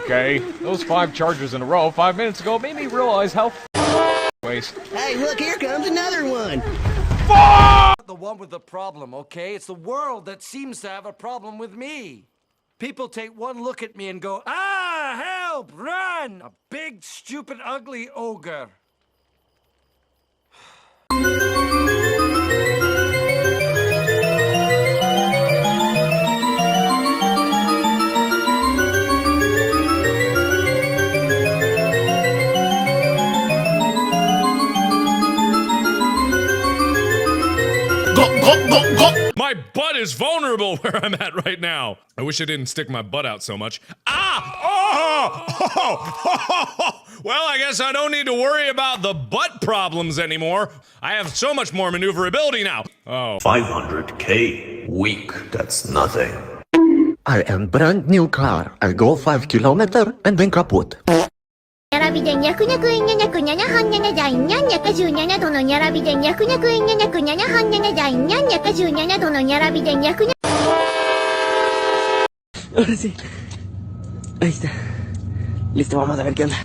Okay, those 5 chargers in a row 5 minutes ago made me realize how waste. Hey, look, here comes another one. The one with the problem, okay? It's the world that seems to have a problem with me. People take one look at me and go, ah, help, run! A big, stupid, ugly ogre. My butt is vulnerable where I'm at right now. I wish I didn't stick my butt out so much. Ah! Oh! Well, I guess I don't need to worry about the butt problems anymore. I have so much more maneuverability now. Oh. 500k. Weak. That's nothing. I am brand new car. I go 5 kilometers and then kaput. Ahora sí. Ahí está. Listo, vamos a ver qué onda.